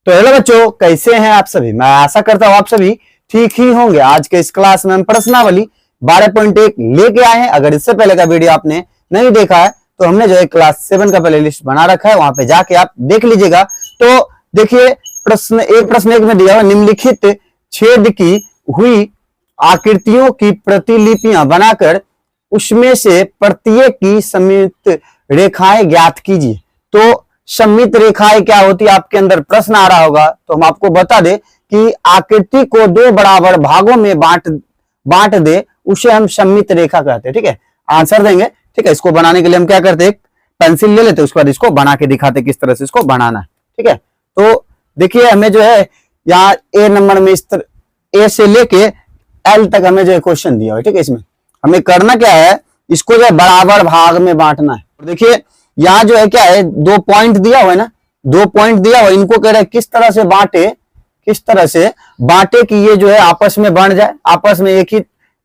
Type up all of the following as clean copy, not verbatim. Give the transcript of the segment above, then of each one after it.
तो हेलो बच्चों, कैसे हैं आप सभी। मैं आशा करता हूं आप सभी ठीक ही होंगे। आज के इस क्लास में हम प्रश्नावली 12.1 लेके आए हैं। अगर इससे पहले का वीडियो आपने नहीं देखा है तो हमने जो है क्लास 7 का प्ले लिस्ट बना रखा है, वहां पे जाके आप देख लीजिएगा। तो देखिए प्रश्न एक में दिया हुआ, निम्नलिखित छेद की हुई आकृतियों की प्रतिलिपियां बनाकर उसमें से प्रत्येक की सममित रेखाएं ज्ञात कीजिए। तो सममित रेखाएं क्या होती है, आपके अंदर प्रश्न आ रहा होगा। तो हम आपको बता दे कि आकृति को दो बराबर भागों में बांट दे, उसे हम सममित रेखा कहते हैं। ठीक है, आंसर देंगे। ठीक है, इसको बनाने के लिए हम क्या करते हैं, पेंसिल ले लेते हैं, उसके बाद इसको बना के दिखाते किस तरह से इसको बनाना है। ठीक है, तो देखिए हमें जो है यहाँ ए नंबर में ए से लेके एल तक हमें जो है क्वेश्चन दिया हुआ है। ठीक है, इसमें हमें करना क्या है, इसको जो है बराबर भाग में बांटना है। देखिए यहाँ जो है क्या है, 2 पॉइंट दिया हुआ है ना, 2 पॉइंट दिया हुआ, इनको कह रहे हैं किस तरह से बांटे कि ये जो है आपस में बन जाए, आपस में एक ही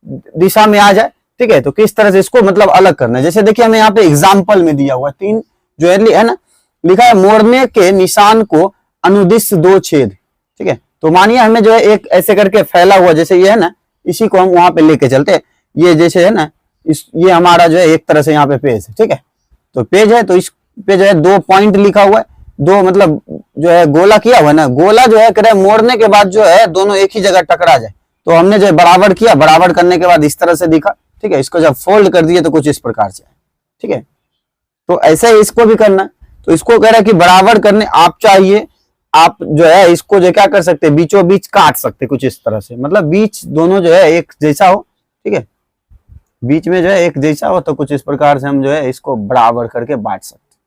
दिशा में आ जाए। ठीक है, तो किस तरह से इसको मतलब अलग करना है। जैसे देखिए हमें यहाँ पे एग्जाम्पल में दिया हुआ 3 जो है ना, लिखा है मोड़ने के निशान को अनुदिश 2 छेद। ठीक है, तो मानिए हमें जो है एक ऐसे करके फैला हुआ, जैसे ये है ना, इसी को हम वहां पे लेके चलते हैं। ये जैसे है ना, ये हमारा जो है एक तरह से यहाँ पे पेज है। ठीक है, तो पेज है, तो इस पे जो है 2 पॉइंट लिखा हुआ है, 2 मतलब जो है गोला किया हुआ है ना, गोला जो है करे मोड़ने के बाद जो है दोनों एक ही जगह टकरा जाए। तो हमने जो है बराबर किया, बराबर करने के बाद इस तरह से दिखा। ठीक है, इसको जब फोल्ड कर दिए तो कुछ इस प्रकार से। ठीक है, तो ऐसे ही इसको भी करना। तो इसको कह रहा है कि बराबर करने आप चाहिए, आप जो है इसको जो क्या कर सकते हैं, बीचों बीच काट सकते कुछ इस तरह से, मतलब बीच दोनों जो है एक जैसा हो। ठीक है, बीच में जो है एक जैसा हो, तो कुछ इस प्रकार से हम जो है इसको बराबर करके बांट सकते।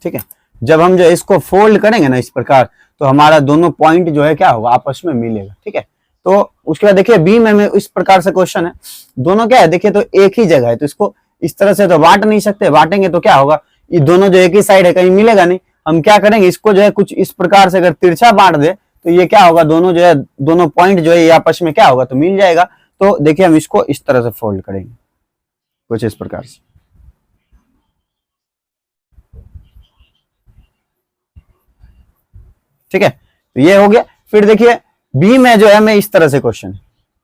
ठीक है, जब हम जो है इसको फोल्ड करेंगे ना इस प्रकार, तो हमारा दोनों पॉइंट जो है क्या होगा, आपस में मिलेगा। ठीक है, तो उसके बाद देखिए बी में इस प्रकार से क्वेश्चन है, दोनों क्या है देखिए, तो एक ही जगह है, तो इसको इस तरह से तो बांट नहीं सकते, बांटेंगे तो क्या होगा, ये दोनों जो एक ही साइड है, कहीं मिलेगा नहीं। हम क्या करेंगे, इसको जो है कुछ इस प्रकार से अगर तिरछा बांट दे तो ये क्या होगा, दोनों जो है दोनों पॉइंट जो है ये आपस में क्या होगा, तो मिल जाएगा। तो देखिए हम इसको इस तरह से फोल्ड करेंगे कुछ इस प्रकार से। ठीक है, तो ये हो गया। फिर देखिए बी में जो है हमें इस तरह से क्वेश्चन,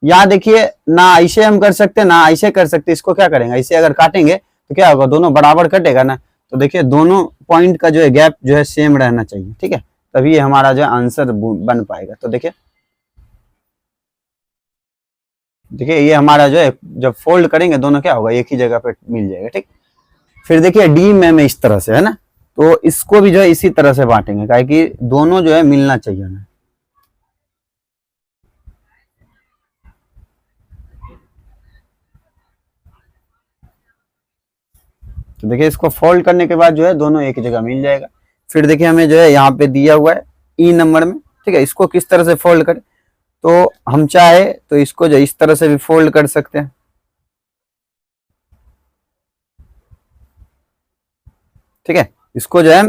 यहाँ देखिए ना ऐसे हम कर सकते ना ऐसे कर सकते। इसको क्या करेंगे, ऐसे अगर काटेंगे तो क्या होगा, दोनों बराबर कटेगा ना। तो देखिए दोनों पॉइंट का जो है गैप जो है सेम रहना चाहिए। ठीक है, तभी हमारा जो है आंसर बन पाएगा। तो देखिए ये हमारा जो है जब फोल्ड करेंगे दोनों क्या होगा, एक ही जगह पे मिल जाएगा। ठीक, फिर देखिए डी में इस तरह से है ना, तो इसको भी जो है इसी तरह से बांटेंगे, काहे कि दोनों जो है मिलना चाहिए ना। तो देखिए इसको फोल्ड करने के बाद जो है दोनों एक जगह मिल जाएगा। फिर देखिए हमें जो है यहाँ पे दिया हुआ है ई नंबर में। ठीक है, इसको किस तरह से फोल्ड करें, तो हम चाहे तो इसको जो इस तरह से भी फोल्ड कर सकते हैं। ठीक है, इसको जो है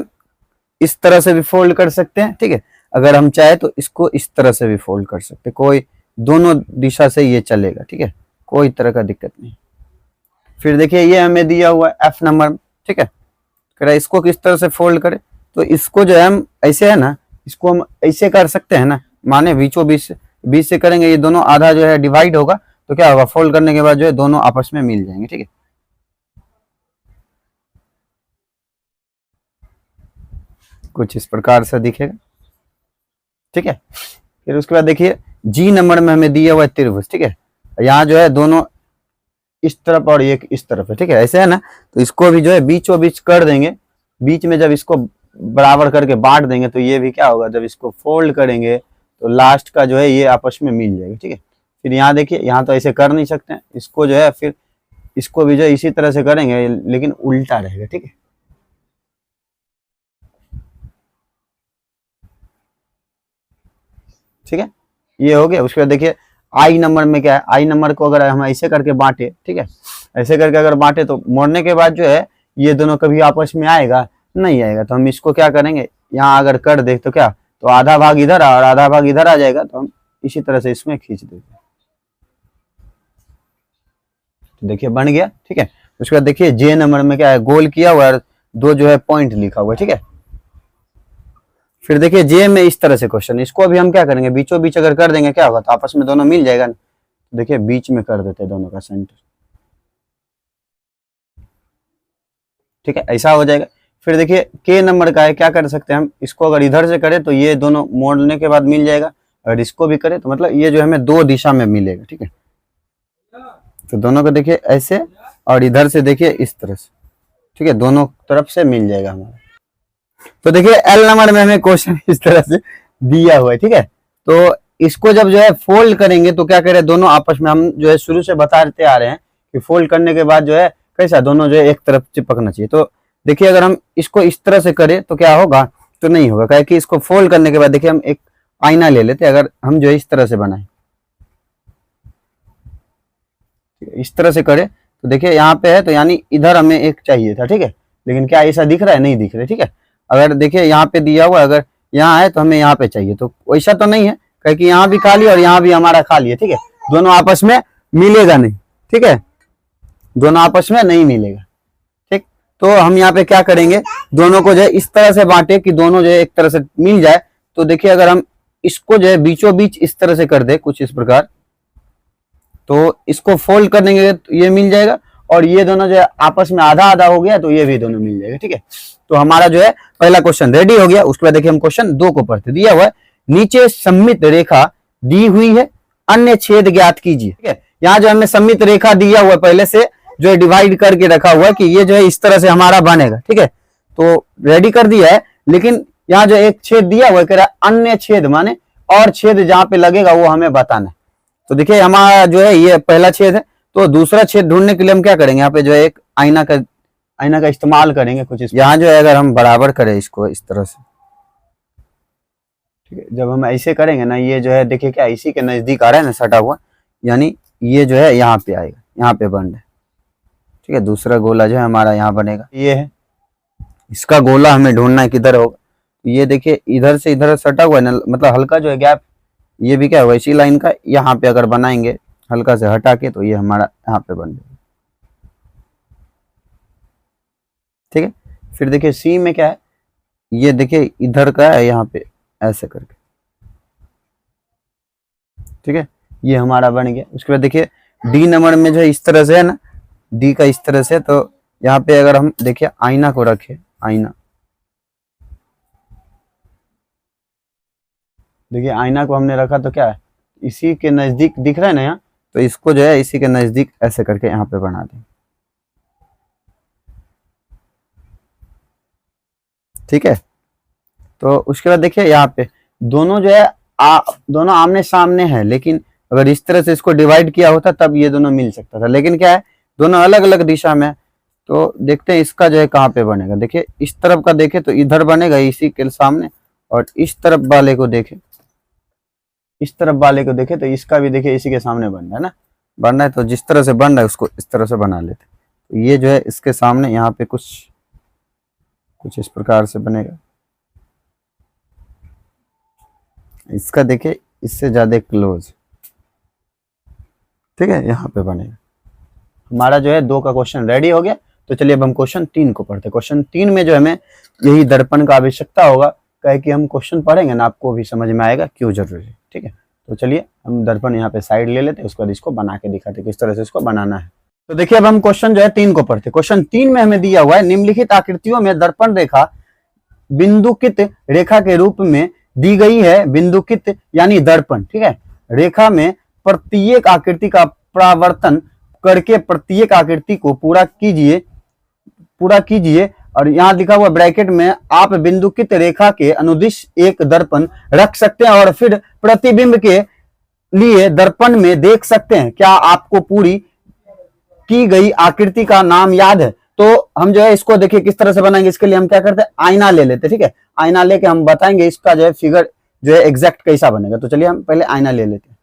इस तरह से भी फोल्ड कर सकते हैं। ठीक है, अगर हम चाहे तो इसको इस तरह से भी फोल्ड कर सकते हैं, कोई दोनों दिशा से ये चलेगा। ठीक है, कोई तरह का दिक्कत नहीं। फिर देखिए ये हमें दिया हुआ है एफ नंबर में। ठीक है, इसको किस तरह से फोल्ड करें, तो इसको जो है हम ऐसे है ना, इसको हम ऐसे कर सकते हैं ना, माने बीचों बीच से करेंगे, ये दोनों आधा जो है डिवाइड होगा, तो क्या होगा, फोल्ड करने के बाद जो है दोनों आपस में मिल जाएंगे। ठीक है, कुछ इस प्रकार से दिखेगा। ठीक है, फिर उसके बाद देखिए जी नंबर में हमें दिया हुआ है त्रिभुज। ठीक है, यहाँ जो है दोनों इस तरफ और एक इस तरफ है। ठीक है, ऐसे है ना, तो इसको भी जो है बीचों बीच कर देंगे। बीच में जब इसको बराबर करके बांट देंगे तो ये भी क्या होगा, जब इसको फोल्ड करेंगे तो लास्ट का जो है ये आपस में मिल जाएगा। ठीक है, फिर यहाँ देखिए, यहाँ तो ऐसे कर नहीं सकते हैं, इसको जो है फिर इसको भी जो है इसी तरह से करेंगे, लेकिन उल्टा रहेगा। ठीक है, ठीक है, ये हो गया। उसके बाद देखिए आई नंबर में क्या है, आई नंबर को अगर हम ऐसे करके बांटे, ठीक है, ऐसे करके अगर बांटे तो मोड़ने के बाद जो है ये दोनों कभी आपस में आएगा नहीं आएगा। तो हम इसको क्या करेंगे, यहाँ अगर कर दे तो क्या, तो आधा भाग इधर और आधा भाग इधर आ जाएगा, तो हम इसी तरह से इसमें खींच देते हैं। तो देखिए बन गया। ठीक है, उसके बाद देखिए जे नंबर में क्या है, गोल किया हुआ है, 2 जो है पॉइंट लिखा हुआ है। ठीक है, फिर देखिए जे में इस तरह से क्वेश्चन, इसको अभी हम क्या करेंगे, बीचों बीच अगर कर देंगे क्या होगा, तो आपस में दोनों मिल जाएगा ना। देखिए बीच में कर देते हैं दोनों का सेंटर, ठीक है, ऐसा हो जाएगा। फिर देखिए के नंबर का है, क्या कर सकते हैं हम, इसको अगर इधर से करें तो ये दोनों मोड़ने के बाद मिल जाएगा, अगर इसको भी करें तो मतलब ये जो हमें दो दिशा में मिलेगा, ठीक है। तो दोनों को देखिए ऐसे और इधर से देखिए इस तरह से, ठीक है, दोनों तरफ से मिल जाएगा हमारा। तो देखिए एल नंबर में हमें क्वेश्चन इस तरह से दिया हुआ है, ठीक है। तो इसको जब जो है फोल्ड करेंगे तो क्या करें, दोनों आपस में, हम जो है शुरू से बताते आ रहे हैं कि फोल्ड करने के बाद जो है कैसा, दोनों जो है एक तरफ चिपकना चाहिए। तो देखिए अगर हम इसको इस तरह से करें तो क्या होगा, तो नहीं होगा, क्या कि इसको फोल्ड करने के बाद देखिए हम एक आईना ले लेते हैं, अगर हम जो है इस तरह से बनाए, इस तरह से करें तो देखिए यहाँ पे है, तो यानी इधर हमें एक चाहिए था, ठीक है, लेकिन क्या ऐसा दिख रहा है, नहीं दिख रहा है, ठीक है। अगर देखिए यहाँ पे दिया हुआ, अगर यहाँ है तो हमें यहाँ पे चाहिए, तो वैसा तो नहीं है, क्योंकि यहाँ भी खाली और यहाँ भी हमारा खाली है, ठीक है, दोनों आपस में मिलेगा नहीं, ठीक है, दोनों आपस में नहीं मिलेगा, ठीक। तो हम यहाँ पे क्या करेंगे, दोनों को जो है इस तरह से बांटे कि दोनों जो है एक तरह से मिल जाए। तो देखिए अगर हम इसको जो है बीचों बीच इस तरह से कर दे कुछ इस प्रकार, तो इसको फोल्ड कर देंगे तो ये मिल जाएगा, और ये दोनों जो है आपस में आधा आधा हो गया तो ये भी दोनों मिल जाएगा, ठीक है। तो हमारा जो है पहला क्वेश्चन रेडी हो गया। उसके बाद देखिए हम क्वेश्चन 2 को पढ़ते, दिया हुआ है नीचे सममित रेखा दी हुई है, अन्य छेद ज्ञात कीजिए, ठीक है। यहाँ जो हमें सममित रेखा दिया हुआ है पहले से जो है डिवाइड करके रखा हुआ है कि ये जो है इस तरह से हमारा बनेगा, ठीक है, तो रेडी कर दिया है। लेकिन यहाँ जो एक छेद दिया हुआ है, कह रहा है अन्य छेद माने और छेद जहां पे लगेगा वो हमें बताना है। तो देखिए हमारा जो है ये पहला छेद है, तो दूसरा छेद ढूंढने के लिए हम क्या करेंगे, यहाँ पे जो है एक आईना का इस्तेमाल करेंगे कुछ यहाँ जो है अगर हम बराबर करें इसको इस तरह से, ठीक है, जब हम ऐसे करेंगे ना, ये जो है देखिए क्या इसी के नजदीक आ रहा है ना सटा हुआ, यानी ये जो है यहाँ पे आएगा, यहाँ पे बन रहा है, ठीक है। दूसरा गोला जो है हमारा यहाँ बनेगा, ये है, इसका गोला हमें ढूंढना है किधर होगा। ये देखिए इधर से इधर सटा हुआ है ना, मतलब हल्का जो है गैप, ये भी क्या होगा इसी लाइन का, यहाँ पे अगर बनाएंगे हल्का से हटा के तो ये हमारा यहाँ पे बन जाएगा, ठीक है। फिर देखिए सी में क्या है, ये देखिए इधर का है यहाँ पे ऐसे करके, ठीक है, ये हमारा बन गया। उसके बाद देखिए डी नंबर में जो है इस तरह से है ना, डी का इस तरह से, तो यहाँ पे अगर हम देखिए आईना को रखे, आईना, देखिए आईना को हमने रखा तो क्या है इसी के नजदीक दिख रहा है ना यहाँ, तो इसको जो है इसी के नजदीक ऐसे करके यहाँ पे बना दें, ठीक है। तो उसके बाद देखिए यहाँ पे दोनों जो है दोनों आमने सामने है, लेकिन अगर इस तरह से इसको डिवाइड किया होता तब ये दोनों मिल सकता था, लेकिन क्या है दोनों अलग अलग दिशा में। तो देखते हैं इसका जो है कहाँ पे बनेगा, देखिए इस तरफ का देखे तो इधर बनेगा इसी के सामने, और इस तरफ वाले को देखे, इस तरफ वाले को देखे तो इसका भी देखिए इसी के सामने बन रहा है ना, बन रहा है, तो जिस तरह से बन रहा है उसको इस तरह से बना लेते। तो ये जो है इसके सामने यहाँ पे कुछ इस प्रकार से बनेगा, इसका देखिए इससे ज्यादा क्लोज, ठीक है, यहाँ पे बनेगा। हमारा जो है 2 का क्वेश्चन रेडी हो गया। तो चलिए अब हम क्वेश्चन 3 को पढ़ते हैं। क्वेश्चन 3 में जो हमें यही दर्पण का आवश्यकता होगा, कहे कि हम क्वेश्चन पढ़ेंगे ना आपको भी समझ में आएगा क्यों जरूरी है, ठीक है। तो चलिए हम दर्पण यहाँ पे साइड ले लेते हैं, उसके बाद इसको बना के दिखाते किस तरह से इसको बनाना है। तो देखिए अब हम क्वेश्चन जो है 3 को पढ़ते हैं। क्वेश्चन 3 में हमें दिया हुआ है निम्नलिखित आकृतियों में दर्पण रेखा बिंदुकित रेखा के रूप में दी गई है। बिंदुकित यानी दर्पण, ठीक है, रेखा में प्रत्येक आकृति का परावर्तन करके प्रत्येक आकृति को पूरा कीजिए। और यहाँ लिखा हुआ ब्रैकेट में आप बिंदुकित रेखा के अनुदिश एक दर्पण रख सकते हैं और फिर प्रतिबिंब के लिए दर्पण में देख सकते हैं। क्या आपको पूरी की गई आकृति का नाम याद है? तो हम जो है इसको देखिए किस तरह से बनाएंगे। इसके लिए हम क्या करते हैं, आईना ले लेते हैं, ठीक है। आईना लेके हम बताएंगे इसका जो है फिगर जो है एग्जैक्ट कैसा बनेगा। तो चलिए हम पहले आईना ले लेते हैं।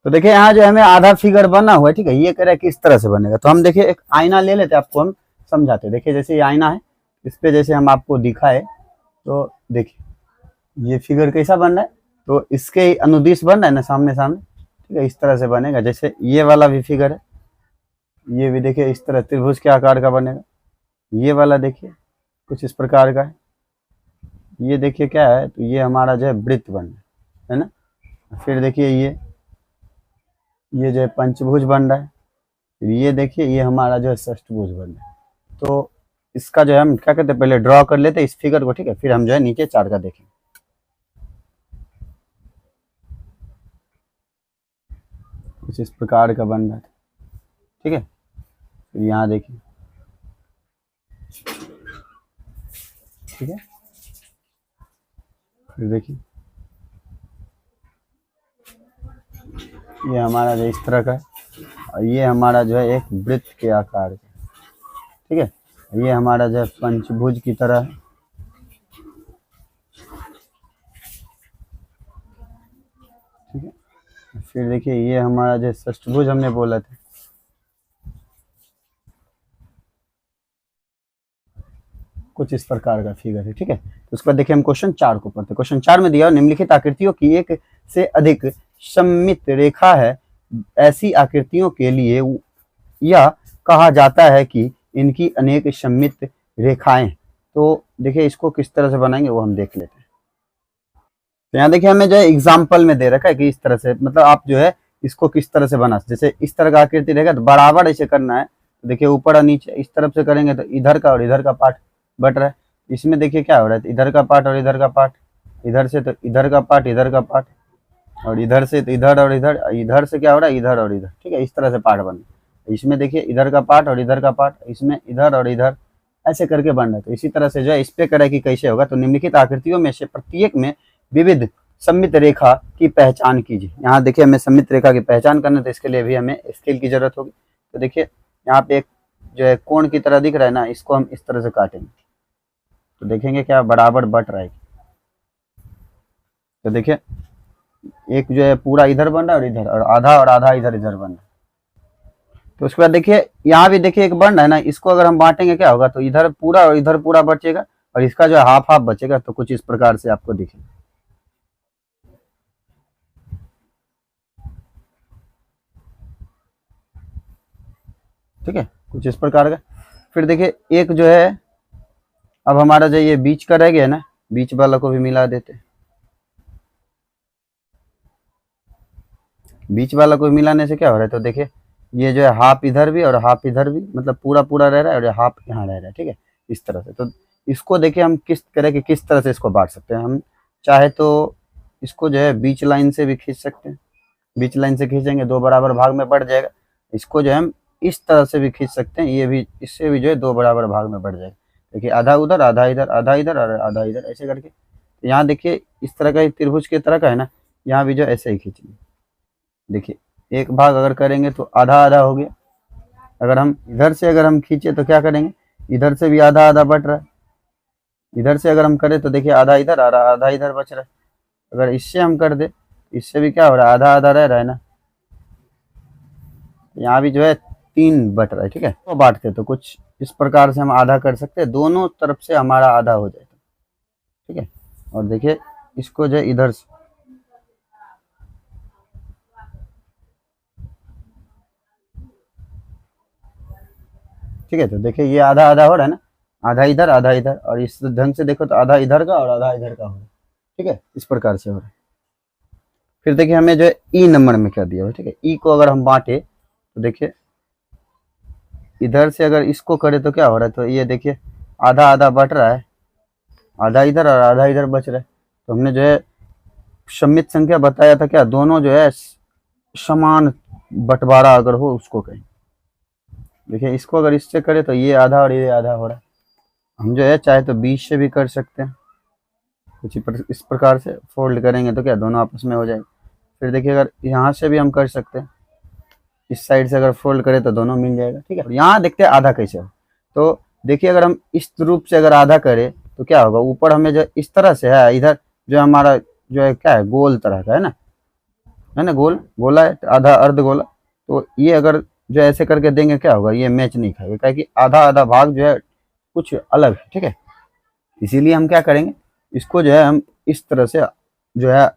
तो देखिए यहाँ जो हमें आधा फिगर बना हुआ है, ठीक है, ये कह रहा है किस तरह से बनेगा। तो हम देखिए एक आईना ले लेते हैं, आपको हम समझाते हैं। देखिए जैसे ये आईना है, इस पे जैसे हम आपको दिखाए तो देखिए ये फिगर कैसा बन रहा है, तो इसके अनुदिश बन रहा है ना, सामने सामने, ठीक है, इस तरह से बनेगा। जैसे ये वाला भी फिगर है, ये भी देखिए इस तरह त्रिभुज के आकार का बनेगा। ये वाला देखिए कुछ इस प्रकार का है, ये देखिए क्या है, तो ये हमारा जो है वृत्त बन रहा है ना। फिर देखिए ये जो है पंचभुज बन रहा है। फिर ये देखिए ये हमारा जो है षष्ठभुज बन रहा है। तो इसका जो है हम क्या कहते हैं, पहले ड्रॉ कर लेते हैं इस फिगर को, ठीक है, फिर हम जो है नीचे चार्ट का देखेंगे। कुछ इस प्रकार का बन रहा है, ठीक है। फिर यहाँ देखिए, ठीक है। फिर देखिए ये हमारा जो इस तरह का है, और ये हमारा जो है एक वृत्त के आकार का, ठीक है। ये हमारा जो है पंचभुज की तरह है, ठीक है। फिर देखिए ये हमारा जो षष्ठभुज हमने बोला था, कुछ इस प्रकार का फिगर है, ठीक है। तो उसके बाद देखिए हम क्वेश्चन 4 को पढ़ते हैं। क्वेश्चन 4 में दिया निम्नलिखित आकृतियों की एक से अधिक सममित रेखा है, ऐसी आकृतियों के लिए यह कहा जाता है कि इनकी अनेक सममित रेखाएं। तो देखिए इसको किस तरह से बनाएंगे वो हम देख लेते हैं। तो यहाँ देखिए हमें जो है एग्जाम्पल में दे रखा है कि इस तरह से, मतलब आप जो है इसको किस तरह से बना, जैसे इस तरह का आकृति रहेगा तो बराबर ऐसे करना है। तो देखिए ऊपर और नीचे इस तरफ से करेंगे तो इधर का और इधर का पार्ट बट रहा है। इसमें देखिए क्या हो रहा है, इधर का पार्ट और इधर का पार्ट, इधर से तो इधर का पार्ट, इधर का पार्ट, और इधर से तो इधर और इधर, इधर से क्या हो रहा है, इधर और इधर, ठीक है। इस तरह से पार्ट बन, इसमें देखिए इधर का पार्ट और इधर का पार्ट, इसमें इधर और इधर, ऐसे करके बन रहा है। तो इसी तरह से जो है इस पे करें कि कैसे होगा। तो निम्नलिखित आकृतियों में से प्रत्येक में विविध सममित रेखा की पहचान कीजिए। यहाँ देखिए हमें सममित रेखा की पहचान करना, तो इसके लिए भी हमें स्केल की जरूरत होगी। तो देखिए यहाँ पे एक जो है कोण की तरह दिख रहा है ना, इसको हम इस तरह से काटेंगे तो देखेंगे क्या बराबर बट रहा है। तो देखिए एक जो है पूरा इधर बन रहा है और इधर, और आधा इधर इधर बन रहा है। तो उसके बाद देखिए यहाँ भी देखिए एक बन रहा है ना, इसको अगर हम बांटेंगे क्या होगा, तो इधर पूरा और इधर पूरा बचेगा, और इसका जो है हाफ हाफ बचेगा। तो कुछ इस प्रकार से आपको दिखेगा, ठीक है, कुछ इस प्रकार का। फिर देखिए एक जो है अब हमारा जो ये बीच का रह गया ना, बीच वाला को भी मिला देते हैं। बीच वाला को मिलाने से क्या हो रहा है, तो देखिए ये जो है हाफ इधर भी और हाफ इधर भी, मतलब पूरा पूरा रह रहा है, और हाफ यहाँ रह रहा है, ठीक है, इस तरह से। तो इसको देखिए हम किस तरह के किस तरह से इसको बांट सकते हैं। हम चाहे तो इसको जो है बीच लाइन से भी खींच सकते हैं, बीच लाइन से खींचेंगे 2 बराबर भाग में बढ़ जाएगा। इसको जो है हम इस तरह से भी खींच सकते हैं, ये भी इससे भी जो है 2 बराबर भाग में बढ़ जाएगा। देखिए आधा उधर आधा इधर, आधा इधर और आधा इधर, ऐसे करके। तो यहाँ देखिए इस तरह का त्रिभुज की तरह का है ना, यहाँ भी जो ऐसे ही खींचेंगे। देखिए एक भाग अगर करेंगे तो आधा आधा हो गया। अगर हम इधर से अगर हम खींचे तो क्या करेंगे, इधर से भी आधा आधा बट रहा है। इधर से अगर हम करें तो देखिए आधा इधर आ रहा, आधा इधर बच रहा है। अगर इससे हम कर दे, इससे भी क्या हो रहा है, आधा आधा रह रहा है ना। यहाँ भी जो है 3 बट रहा है, ठीक है। तो बांटते तो कुछ इस प्रकार से हम आधा कर सकते हैं, दोनों तरफ से हमारा आधा हो जाएगा, ठीक है। और देखिए इसको जो है इधर से, ठीक है। तो देखिए ये आधा आधा हो रहा है ना, आधा इधर, और इस ढंग से देखो तो आधा इधर का और आधा इधर का हो रहा है, ठीक है, इस प्रकार से हो रहा है। फिर देखिए हमें जो है ई नंबर में क्या दिया हुआ है, ठीक है। ई को अगर हम बांटे तो देखिए इधर से अगर इसको करें तो क्या हो रहा है, तो ये देखिए आधा आधा बट रहा है, आधा इधर और आधा इधर बच रहा है। तो हमने जो है सममित संख्या बताया था, क्या दोनों जो है समान बंटवारा अगर हो उसको कहें। देखिए इसको अगर इससे करें तो ये आधा और ये आधा हो रहा है। हम जो है चाहे तो बीच से भी कर सकते हैं, कुछ इस प्रकार से फोल्ड करेंगे तो क्या दोनों आपस में हो जाएगा। फिर देखिए अगर यहाँ से भी हम कर सकते हैं, इस साइड से अगर फोल्ड करें तो दोनों मिल जाएगा, ठीक है। यहाँ देखते हैं आधा कैसे हो। तो देखिए अगर हम इस रूप से अगर आधा करें तो क्या होगा, ऊपर हमें जो इस तरह से है, इधर जो हमारा जो है क्या है, गोल तरह का है ना, गोल गोला है, आधा अर्ध गोला। तो ये अगर जो ऐसे करके देंगे क्या होगा, ये मैच नहीं खाएगा, क्योंकि आधा आधा भाग जो है कुछ अलग है, ठीक है। इसीलिए हम क्या करेंगे, इसको जो है हम इस तरह से जो है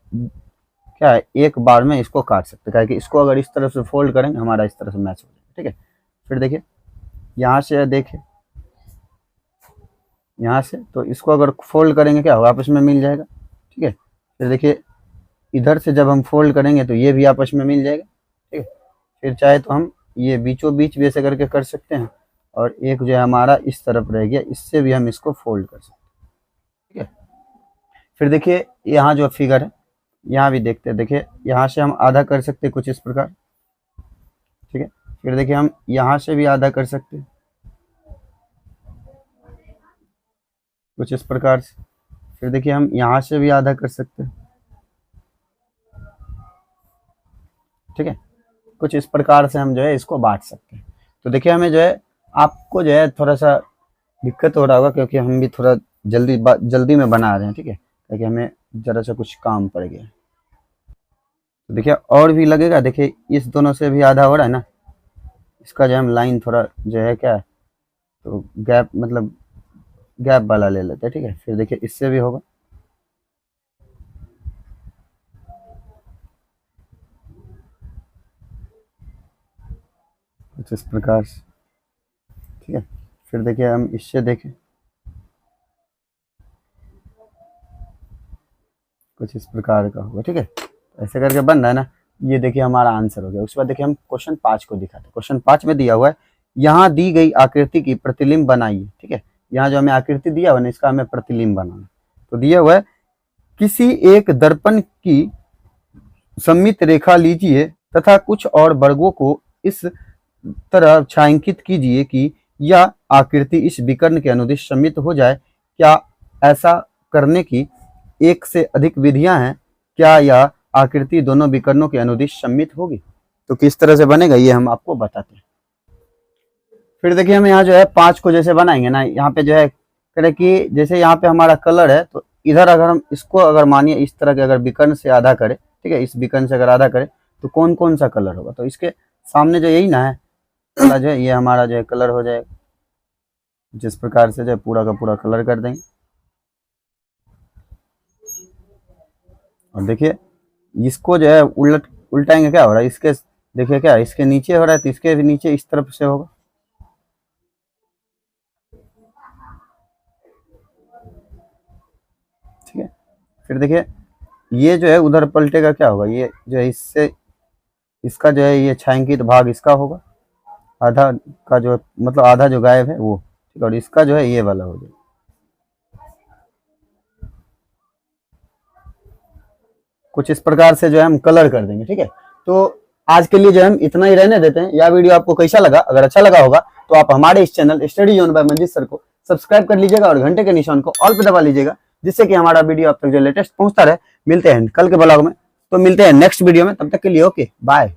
क्या है, एक बार में इसको काट सकते हैं, कि इसको अगर इस तरह से फोल्ड करेंगे हमारा इस तरह से मैच हो जाएगा, ठीक है। फिर देखिए यहाँ से देखिए यहाँ से, तो इसको अगर फोल्ड करेंगे क्या होगा, आपस में मिल जाएगा। ठीक है, फिर देखिए इधर से जब हम फोल्ड करेंगे तो ये भी आपस में मिल जाएगा। ठीक है, फिर चाहे तो हम ये बीचों बीच भी ऐसे करके कर सकते हैं, और एक जो है हमारा इस तरफ रह गया, इससे भी हम इसको फोल्ड कर सकते हैं। ठीक है, फिर देखिए यहाँ जो फिगर है यहाँ भी देखते हैं। देखिए यहाँ से हम आधा कर सकते हैं कुछ इस प्रकार। ठीक है, फिर देखिए हम यहाँ से भी आधा कर सकते हैं कुछ इस प्रकार से। फिर देखिए हम यहाँ से भी आधा कर सकते हैं। ठीक है, कुछ इस प्रकार से हम जो है इसको बांट सकते हैं। तो देखिए हमें जो है, आपको जो है थोड़ा सा दिक्कत हो रहा होगा क्योंकि हम भी थोड़ा जल्दी में बना रहे हैं। ठीक है, क्योंकि हमें जरा सा कुछ काम पड़ गया। तो देखिए और भी लगेगा। देखिए इस दोनों से भी आधा हो रहा है ना, इसका जो हम लाइन थोड़ा जो है क्या है, तो गैप मतलब गैप वाला ले लेते हैं। ठीक है, फिर देखिए इससे भी होगा। कुछ इस प्रकार से। ठीक है, फिर देखिए हम इससे देखें, कुछ इस प्रकार का होगा। ठीक है, ऐसे करके बन रहा है ना। ये देखिए हमारा आंसर हो गया। उसके बाद देखिए हम क्वेश्चन 5 को दिखाते हैं। क्वेश्चन 5 में दिया हुआ है, यहाँ दी गई आकृति की प्रतिबिंब बनाइए। ठीक है, यहाँ जो हमें आकृति दिया हुआ है इसका हमें प्रतिबिंब बनाना। तो दिया हुआ है, किसी एक दर्पण की सममित रेखा लीजिए तथा कुछ और वर्गों को इस तरह छायांकित कीजिए कि यह आकृति इस विकर्ण के अनुदिश सममित हो जाए। क्या ऐसा करने की एक से अधिक विधियां हैं? क्या यह आकृति दोनों विकर्णों के अनुदिश सममित होगी? तो किस तरह से बनेगा ये हम आपको बताते हैं। फिर देखिए हम यहाँ जो है 5 को जैसे बनाएंगे ना, यहाँ पे जो है करें कि जैसे यहाँ पे हमारा कलर है, तो इधर अगर हम इसको अगर मानिए इस तरह के अगर विकर्ण से आधा करें, ठीक है, इस विकर्ण से अगर आधा करें तो कौन कौन सा कलर होगा, तो इसके सामने जो यही ना है जो है, ये हमारा जो है कलर हो जाएगा। जिस प्रकार से जो है पूरा का पूरा कलर कर देंगे। और देखिए इसको जो है उल्टाएंगे, क्या हो रहा है, इसके देखिए क्या इसके नीचे हो रहा है, तो इसके भी नीचे इस तरफ से होगा। ठीक है, फिर देखिए ये जो है उधर पलटेगा, क्या होगा, ये जो है इससे इसका जो है ये छायांकित भाग इसका होगा, आधा का जो मतलब आधा जो गायब है वो। ठीक है, और इसका जो है ये वाला हो जाएगा। कुछ इस प्रकार से जो है हम कलर कर देंगे। ठीक है, तो आज के लिए जो हम इतना ही रहने देते हैं। यह वीडियो आपको कैसा लगा? अगर अच्छा लगा होगा तो आप हमारे इस channel study zone by Manjeet sir को सब्सक्राइब कर लीजिएगा और घंटे के निशान को ऑल पे दबा लीजिएगा, जिससे कि हमारा वीडियो आप तक जो लेटेस्ट पहुंचता रहे। मिलते हैं कल के ब्लॉग में, तो मिलते हैं नेक्स्ट वीडियो में। तब तक के लिए ओके बाय।